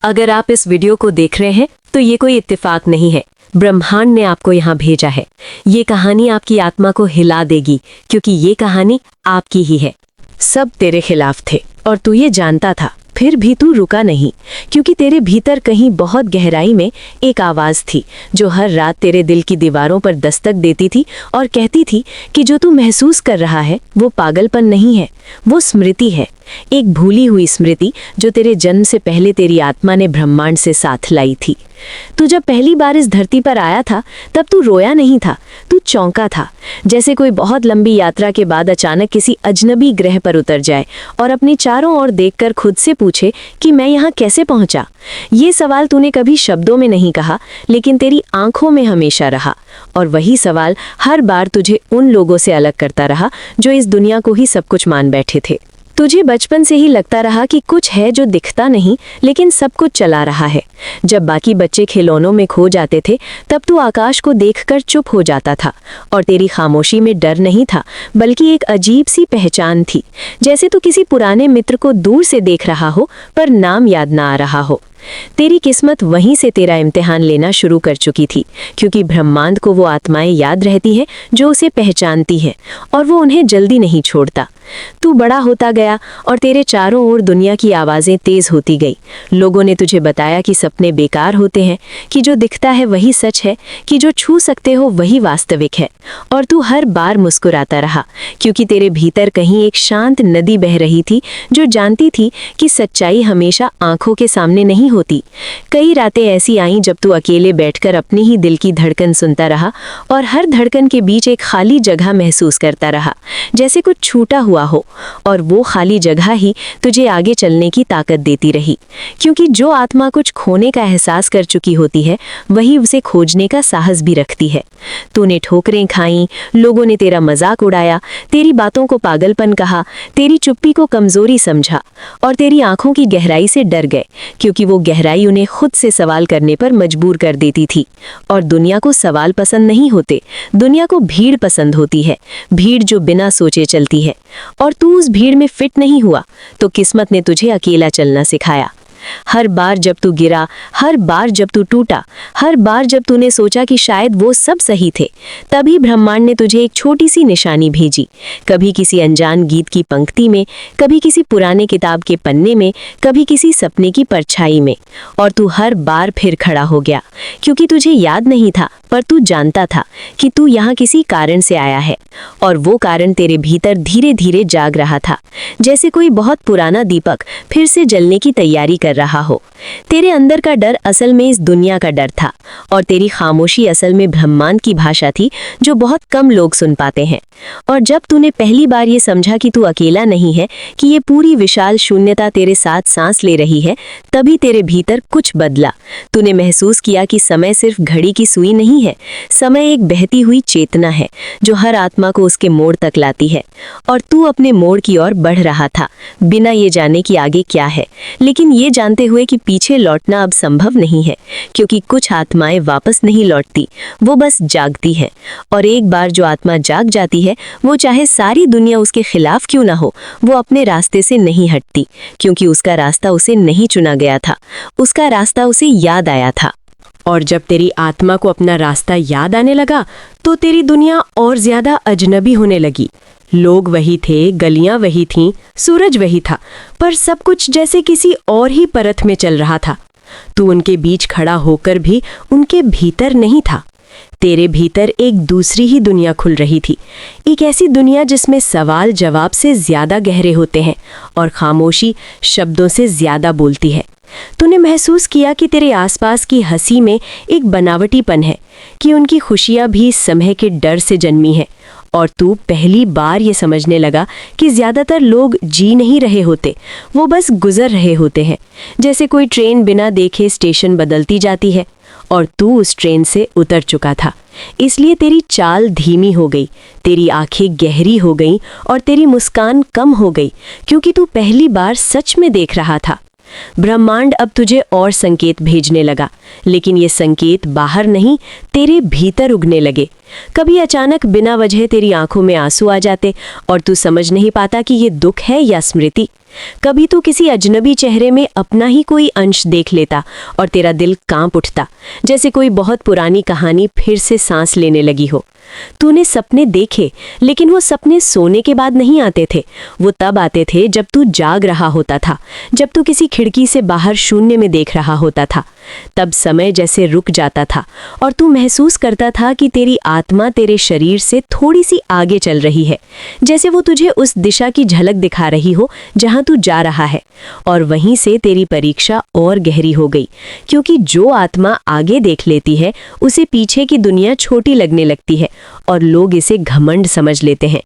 अगर आप इस वीडियो को देख रहे हैं तो ये कोई इत्तेफाक नहीं है। ब्रह्मांड ने आपको यहाँ भेजा है। ये कहानी आपकी आत्मा को हिला देगी, क्योंकि ये कहानी आपकी ही है। सब तेरे खिलाफ थे और तू ये जानता था, फिर भी तू रुका नहीं, क्योंकि तेरे भीतर कहीं बहुत गहराई में एक आवाज़ थी जो हर रात तेरे दिल की दीवारों पर दस्तक देती थी और कहती थी कि जो तू महसूस कर रहा है वो पागलपन नहीं है, वो स्मृति है। एक भूली हुई स्मृति जो तेरे जन्म से पहले तेरी आत्मा ने ब्रह्मांड से साथ लाई थी। तू जब पहली बार इस धरती पर आया था तब तू रोया नहीं था, तू चौंका था, जैसे कोई बहुत लंबी यात्रा के बाद अचानक किसी अजनबी ग्रह पर उतर जाए और अपने चारों ओर देखकर खुद से पूछे कि मैं यहाँ कैसे पहुँचा। ये सवाल तूने कभी शब्दों में नहीं कहा, लेकिन तेरी आंखों में हमेशा रहा, और वही सवाल हर बार तुझे उन लोगों से अलग करता रहा जो इस दुनिया को ही सब कुछ मान बैठे थे। तुझे बचपन से ही लगता रहा कि कुछ है जो दिखता नहीं लेकिन सब कुछ चला रहा है। जब बाकी बच्चे खिलौनों में खो जाते थे तब तू आकाश को देखकर चुप हो जाता था, और तेरी खामोशी में डर नहीं था बल्कि एक अजीब सी पहचान थी, जैसे तू किसी पुराने मित्र को दूर से देख रहा हो पर नाम याद ना आ रहा हो। तेरी किस्मत वहीं से तेरा इम्तिहान लेना शुरू कर चुकी थी, क्योंकि ब्रह्मांड को वो आत्माएं याद रहती हैं जो उसे पहचानती हैं, और वो उन्हें जल्दी नहीं छोड़ता। तू बड़ा होता गया और तेरे चारों ओर दुनिया की आवाज़ें तेज होती गई। लोगों ने तुझे बताया कि सपने बेकार होते हैं, कि जो दिखता है वही सच है, कि जो छू सकते हो वही वास्तविक है। और तू हर बार मुस्कुराता रहा, क्योंकि तेरे भीतर कहीं एक शांत नदी बह रही थी जो जानती थी कि सच्चाई हमेशा आंखों के सामने नहीं होती। कई रातें ऐसी आईं जब तू अकेले बैठकर अपनी ही दिल की धड़कन सुनता रहा, और हर धड़कन के बीच एक खाली जगह महसूस करता रहा, जैसे कुछ छूटा हुआ हो, और वो खाली जगह ही तुझे आगे चलने की ताकत देती रही। क्योंकि जो आत्मा कुछ खोने का एहसास कर चुकी होती है वही उसे खोजने का साहस भी रखती है। तूने ठोकरें खाई, लोगों ने तेरा मजाक उड़ाया, तेरी बातों को पागलपन कहा, तेरी चुप्पी को कमजोरी समझा, और तेरी आंखों की गहराई से डर गए, क्योंकि वो गहराई उन्हें खुद से सवाल करने पर मजबूर कर देती थी। और दुनिया को सवाल पसंद नहीं होते, दुनिया को भीड़ पसंद होती है, भीड़ जो बिना सोचे चलती है। और तू उस भीड़ में फिट नहीं हुआ तो किस्मत ने तुझे अकेला चलना सिखाया। हर बार जब तू गिरा, हर बार जब तू टूटा, हर बार जब तूने सोचा कि शायद वो सब सही थे, तभी ब्रह्मांड ने तुझे एक छोटी सी निशानी भेजी। कभी किसी अनजान गीत की पंक्ति में, कभी किसी पुराने किताब के पन्ने में, कभी किसी सपने की परछाई में। और तू हर बार फिर खड़ा हो गया, क्योंकि तुझे याद नहीं था पर तू जानता था कि तू यहाँ किसी कारण से आया है, और वो कारण तेरे भीतर धीरे धीरे जाग रहा था, जैसे कोई बहुत पुराना दीपक फिर से जलने की तैयारी कर रहा हो। तेरे अंदर का डर असल में इस दुनिया का डर था, और तेरी खामोशी असल में ब्रह्मांड की भाषा थी जो बहुत कम लोग सुन पाते हैं। और जब तूने पहली बार ये समझा कि तू अकेला नहीं है, कि ये पूरी विशाल शून्यता तेरे साथ सांस ले रही है, तभी तेरे भीतर कुछ बदला। तूने महसूस किया कि समय सिर्फ घड़ी की सुई नहीं है, समय एक बहती हुई चेतना है जो हर आत्मा को उसके मोड़ तक लाती है। और तू अपने मोड़ की ओर बढ़ रहा था, बिना ये जाने कि आगे क्या है, लेकिन ये जानते हुए कि पीछे लौटना अब संभव नहीं है, क्योंकि कुछ आत्माएं वापस नहीं लौटती, वो बस जागती हैं। और एक बार जो आत्मा जाग जाती है, वो चाहे सारी दुनिया उसके खिलाफ क्यों ना हो, वो अपने रास्ते से नहीं हटती, क्योंकि उसका रास्ता उसे नहीं चुना गया था, उसका रास्ता उसे याद आया था। और जब तेरी आत्मा को अपना रास्ता याद आने लगा तो तेरी दुनिया और ज्यादा अजनबी होने लगी। लोग वही थे, गलियां वही थीं, सूरज वही था, पर सब कुछ जैसे किसी और ही परत में चल रहा था। तू उनके बीच खड़ा होकर भी उनके भीतर नहीं था। तेरे भीतर एक दूसरी ही दुनिया खुल रही थी, एक ऐसी दुनिया जिसमें सवाल जवाब से ज्यादा गहरे होते हैं और खामोशी शब्दों से ज्यादा बोलती है। तूने महसूस किया कि तेरे आसपास की हंसी में एक बनावटीपन है, कि उनकी खुशियां भी समय के डर से जन्मी हैं। और तू पहली बार ये समझने लगा कि ज्यादातर लोग जी नहीं रहे होते, वो बस गुजर रहे होते हैं, जैसे कोई ट्रेन बिना देखे स्टेशन बदलती जाती है, और तू उस ट्रेन से उतर चुका था। इसलिए तेरी चाल धीमी हो गई, तेरी आंखें गहरी हो गईं, और तेरी मुस्कान कम हो गई, क्योंकि तू पहली बार सच में देख रहा था। ब्रह्मांड अब तुझे और संकेत भेजने लगा, लेकिन ये संकेत बाहर नहीं, तेरे भीतर उगने लगे। कभी अचानक बिना वजह तेरी आंखों में आंसू आ जाते और तू समझ नहीं पाता कि ये दुख है या स्मृति। कभी तू किसी अजनबी चेहरे में अपना ही कोई अंश देख लेता और तेरा दिल कांप उठता, जैसे कोई बहुत पुरानी कहानी फिर से सांस लेने लगी हो। तूने सपने देखे, लेकिन वो सपने सोने के बाद नहीं आते थे। वो तब आते थे जब तू जाग रहा होता था, जब तू किसी खिड़की से बाहर शून्य में देख रहा होता था। तब समय जैसे रुक जाता था और तू महसूस करता था कि तेरी आत्मा तेरे शरीर से थोड़ी सी आगे चल रही है, जैसे वो तुझे उस दिशा की झलक दिखा रही हो जहां तू जा रहा है। और वहीं से तेरी परीक्षा और गहरी हो गई, क्योंकि जो आत्मा आगे देख लेती है उसे पीछे की दुनिया छोटी लगने लगती है और लोग इसे घमंड समझ लेते हैं।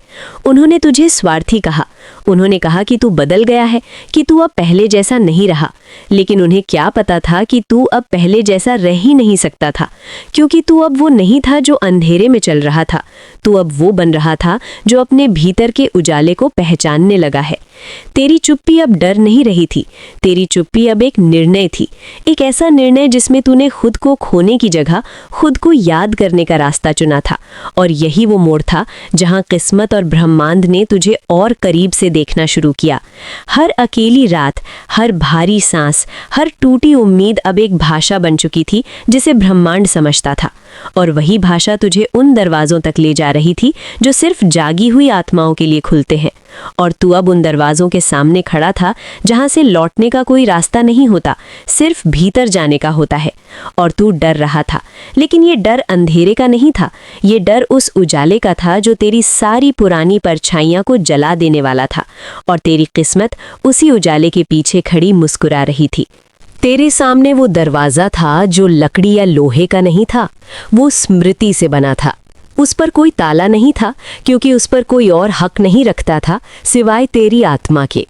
उन्होंने तुझे स्वार्थी कहा, उन्होंने कहा कि तू बदल गया है, कि तू अब पहले जैसा नहीं रहा। लेकिन उन्हें क्या पता था कि तू अब पहले जैसा रह ही नहीं सकता था, क्योंकि तू अब वो नहीं था जो अंधेरे में चल रहा था। तू अब वो बन रहा था जो अपने भीतर के उजाले को पहचानने लगा है। तेरी चुप्पी अब डर नहीं रही थी, तेरी चुप्पी अब एक निर्णय थी, एक ऐसा निर्णय जिसमें तूने खुद को खोने की जगह खुद को याद करने का रास्ता चुना था। और यही वो मोड़ था जहां किस्मत और ब्रह्मांड ने तुझे और करीब से देखना शुरू किया। हर अकेली रात, हर भारी सांस, हर टूटी उम्मीद अब एक भाषा बन चुकी थी जिसे ब्रह्मांड समझता था। और वही भाषा तुझे उन दरवाजों तक ले जा रही थी जो सिर्फ जागी हुई आत्माओं के लिए खुलते हैं। और तू अब उन दरवाजों के सामने खड़ा था जहां से लौटने का कोई रास्ता नहीं होता, सिर्फ भीतर जाने का होता है। और तू डर रहा था, लेकिन ये डर अंधेरे का नहीं था, ये डर उस उजाले का था जो तेरी सारी पुरानी परछाइयां को जला देने वाला था। और तेरी किस्मत उसी उजाले के पीछे खड़ी मुस्कुरा रही थी। तेरे सामने वो दरवाजा था जो लकड़ी या लोहे का नहीं था, वो स्मृति से बना था। उस पर कोई ताला नहीं था, क्योंकि उस पर कोई और हक नहीं रखता था सिवाय तेरी आत्मा के।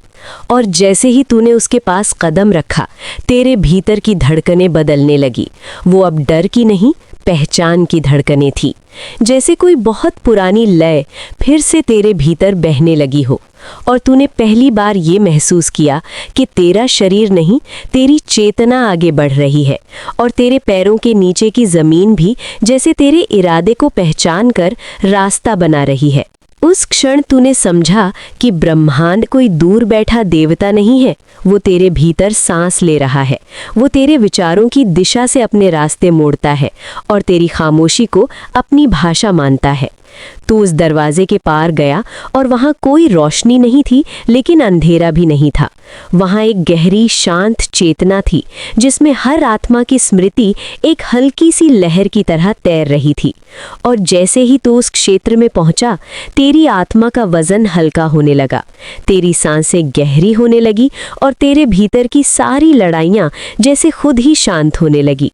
और जैसे ही तूने उसके पास कदम रखा, तेरे भीतर की धड़कनें बदलने लगी। वो अब डर की नहीं, पहचान की धड़कनें थी। जैसे कोई बहुत पुरानी लय फिर से तेरे भीतर बहने लगी हो। और तूने पहली बार ये महसूस किया कि तेरा शरीर नहीं, तेरी चेतना आगे बढ़ रही है। और तेरे पैरों के नीचे की जमीन भी जैसे तेरे इरादे को पहचान कर रास्ता बना रही है। उस क्षण तूने समझा कि ब्रह्मांड कोई दूर बैठा देवता नहीं है, वो तेरे भीतर सांस ले रहा है। वो तेरे विचारों की दिशा से अपने रास्ते मोड़ता है और तेरी खामोशी को अपनी भाषा मानता है। तू उस दरवाजे के पार गया और वहां कोई रोशनी नहीं थी, लेकिन अंधेरा भी नहीं था। वहां एक गहरी शांत चेतना थी जिसमें हर आत्मा की स्मृति एक हल्की सी लहर की तरह तैर रही थी। और जैसे ही तू उस क्षेत्र में पहुंचा, तेरी आत्मा का वजन हल्का होने लगा, तेरी सांसें गहरी होने लगी और तेरे भीतर की सारी लड़ाइयां जैसे खुद ही शांत होने लगी।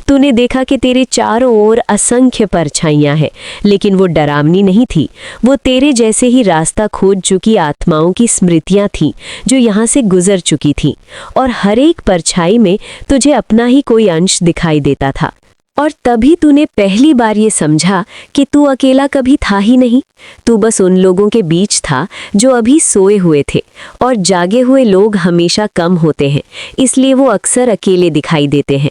तूने देखा कि तेरे चारों ओर असंख्य परछाइयां हैं, लेकिन वो डरावनी नहीं थी। वो तेरे जैसे ही रास्ता खोज चुकी आत्माओं की स्मृतियां थीं जो यहाँ से गुजर चुकी थीं। और हर एक परछाई में तुझे अपना ही कोई अंश दिखाई देता था। और तभी तूने पहली बार ये समझा कि तू अकेला कभी था ही नहीं। तू बस उन लोगों के बीच था जो अभी सोए हुए थे। और जागे हुए लोग हमेशा कम होते हैं, इसलिए वो अक्सर अकेले दिखाई देते हैं।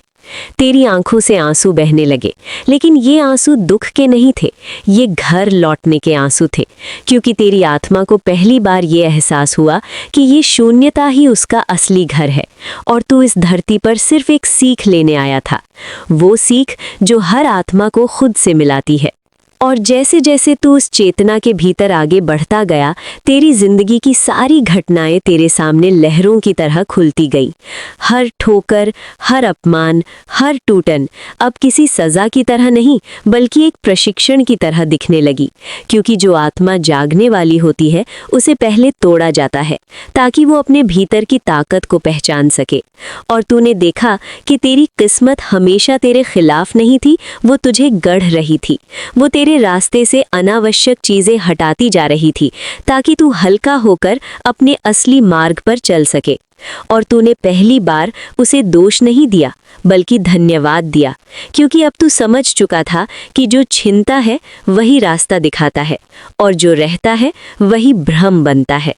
तेरी आंखों से आंसू बहने लगे, लेकिन ये आंसू दुख के नहीं थे, ये घर लौटने के आंसू थे। क्योंकि तेरी आत्मा को पहली बार ये एहसास हुआ कि ये शून्यता ही उसका असली घर है और तू इस धरती पर सिर्फ एक सीख लेने आया था, वो सीख जो हर आत्मा को खुद से मिलाती है। और जैसे जैसे तू उस चेतना के भीतर आगे बढ़ता गया, तेरी जिंदगी की सारी घटनाएं तेरे सामने लहरों की तरह खुलती गई। हर ठोकर, हर अपमान, हर टूटन अब किसी सजा की तरह नहीं, बल्कि एक प्रशिक्षण की तरह दिखने लगी। क्योंकि जो आत्मा जागने वाली होती है, उसे पहले तोड़ा जाता है ताकि वो अपने भीतर की ताकत को पहचान सके। और तूने देखा कि तेरी किस्मत हमेशा तेरे खिलाफ नहीं थी, वो तुझे गढ़ रही थी। वो तेरे रास्ते से अनावश्यक चीजें हटाती जा रही थी ताकि तू हल्का होकर अपने असली मार्ग पर चल सके। और तूने पहली बार उसे दोष नहीं दिया, बल्कि धन्यवाद दिया, क्योंकि अब तू समझ चुका था कि जो छिनता है वही रास्ता दिखाता है और जो रहता है वही भ्रम बनता है।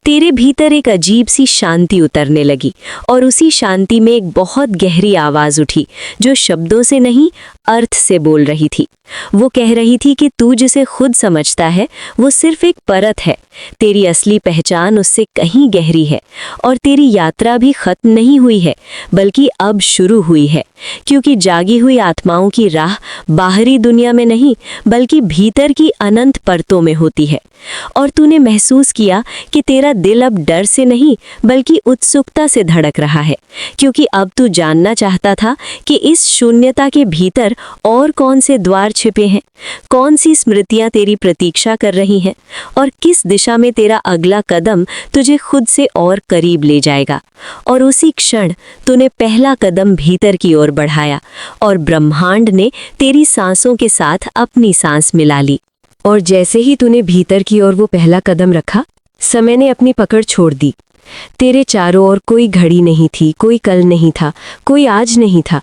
तेरे भीतर एक अजीब सी शांति उतरने लगी और उसी शांति में एक बहुत गहरी आवाज उठी जो शब्दों से नहीं, अर्थ से बोल रही थी। वो कह रही थी कि तू जिसे खुद समझता है वो सिर्फ एक परत है, तेरी असली पहचान उससे कहीं गहरी है और तेरी यात्रा भी खत्म नहीं हुई है बल्कि अब शुरू हुई है, क्योंकि जागी हुई आत्माओं की राह बाहरी दुनिया में नहीं बल्कि भीतर की अनंत परतों में होती है। और तूने महसूस किया कि तेरा दिल अब डर से नहीं बल्कि उत्सुकता से धड़क रहा है, क्योंकि अब तू जानना चाहता था कि इस शून्यता के भीतर और कौन से द्वार छिपे हैं, कौन सी स्मृतियां तेरी प्रतीक्षा कर रही हैं और किस दिशा में तेरा अगला कदम तुझे खुद से और करीब ले जाएगा। और उसी क्षण तूने पहला कदम भीतर की ओर बढ़ाया और ब्रह्मांड ने तेरी सांसों के साथ अपनी सांस मिला ली। और जैसे ही तूने भीतर की ओर वो पहला कदम रखा, समय ने अपनी पकड़ छोड़ दी। तेरे चारों ओर कोई घड़ी नहीं थी, कोई कल नहीं था, कोई आज नहीं था।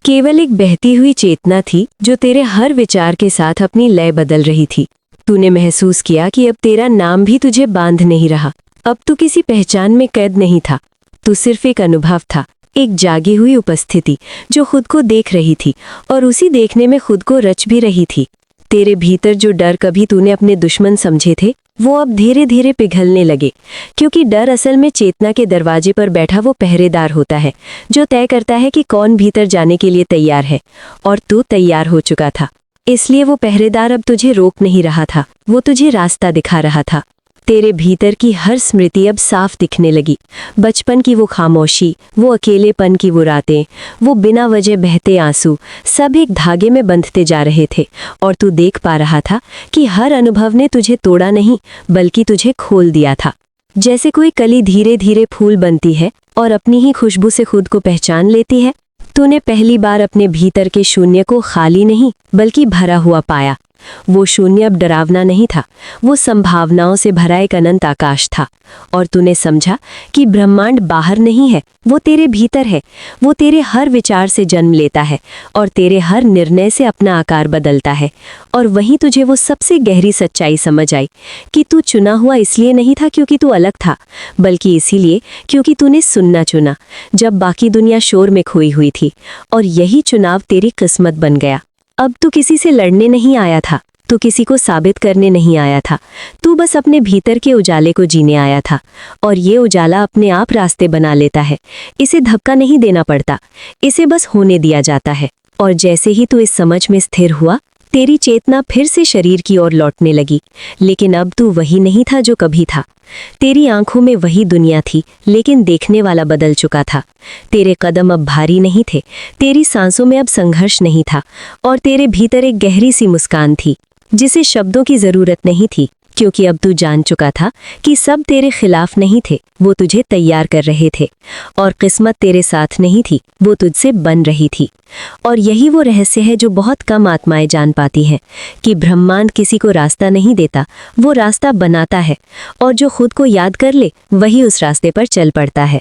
केवल एक बहती हुई चेतना थी जो तेरे हर विचार के साथ अपनी लय बदल रही थी। तूने महसूस किया कि अब तेरा नाम भी तुझे बांध नहीं रहा। अब तू किसी पहचान में कैद नहीं था, तू सिर्फ एक अनुभव था, एक जागी हुई उपस्थिति जो खुद को देख रही थी और उसी देखने में खुद को रच भी रही थी। तेरे भीतर जो डर कभी तूने अपने दुश्मन समझे थे वो अब धीरे धीरे पिघलने लगे, क्योंकि डर असल में चेतना के दरवाजे पर बैठा वो पहरेदार होता है जो तय करता है कि कौन भीतर जाने के लिए तैयार है। और तू तैयार हो चुका था, इसलिए वो पहरेदार अब तुझे रोक नहीं रहा था, वो तुझे रास्ता दिखा रहा था। तेरे भीतर की हर स्मृति अब साफ दिखने लगी। बचपन की वो खामोशी, वो अकेलेपन की वो रातें, वो बिना वजह बहते आंसू, सब एक धागे में बंधते जा रहे थे और तू देख पा रहा था कि हर अनुभव ने तुझे तोड़ा नहीं बल्कि तुझे खोल दिया था। जैसे कोई कली धीरे धीरे फूल बनती है और अपनी ही खुशबू से खुद को पहचान लेती है, तूने पहली बार अपने भीतर के शून्य को खाली नहीं बल्कि भरा हुआ पाया। वो शून्य अब डरावना नहीं था, वो संभावनाओं से भरा एक अनंत आकाश था। और तूने समझा कि ब्रह्मांड बाहर नहीं है, वो तेरे भीतर है। वो तेरे हर विचार से जन्म लेता है और तेरे हर निर्णय से अपना आकार बदलता है। और वहीं तुझे वो सबसे गहरी सच्चाई समझ आई कि तू चुना हुआ इसलिए नहीं था क्योंकि तू अलग था, बल्कि इसीलिए क्योंकि तूने सुनना चुना जब बाकी दुनिया शोर में खोई हुई थी। और यही चुनाव तेरी किस्मत बन गया। अब तू किसी से लड़ने नहीं आया था, तू किसी को साबित करने नहीं आया था, तू बस अपने भीतर के उजाले को जीने आया था। और ये उजाला अपने आप रास्ते बना लेता है, इसे धक्का नहीं देना पड़ता, इसे बस होने दिया जाता है। और जैसे ही तू इस समझ में स्थिर हुआ, तेरी चेतना फिर से शरीर की ओर लौटने लगी। लेकिन अब तू वही नहीं था जो कभी था। तेरी आंखों में वही दुनिया थी, लेकिन देखने वाला बदल चुका था। तेरे कदम अब भारी नहीं थे, तेरी सांसों में अब संघर्ष नहीं था और तेरे भीतर एक गहरी सी मुस्कान थी जिसे शब्दों की जरूरत नहीं थी, क्योंकि अब तू जान चुका था कि सब तेरे खिलाफ नहीं थे, वो तुझे तैयार कर रहे थे। और किस्मत तेरे साथ नहीं थी, वो तुझसे बन रही थी। और यही वो रहस्य है जो बहुत कम आत्माएं जान पाती हैं, कि ब्रह्मांड किसी को रास्ता नहीं देता, वो रास्ता बनाता है। और जो खुद को याद कर ले वही उस रास्ते पर चल पड़ता है।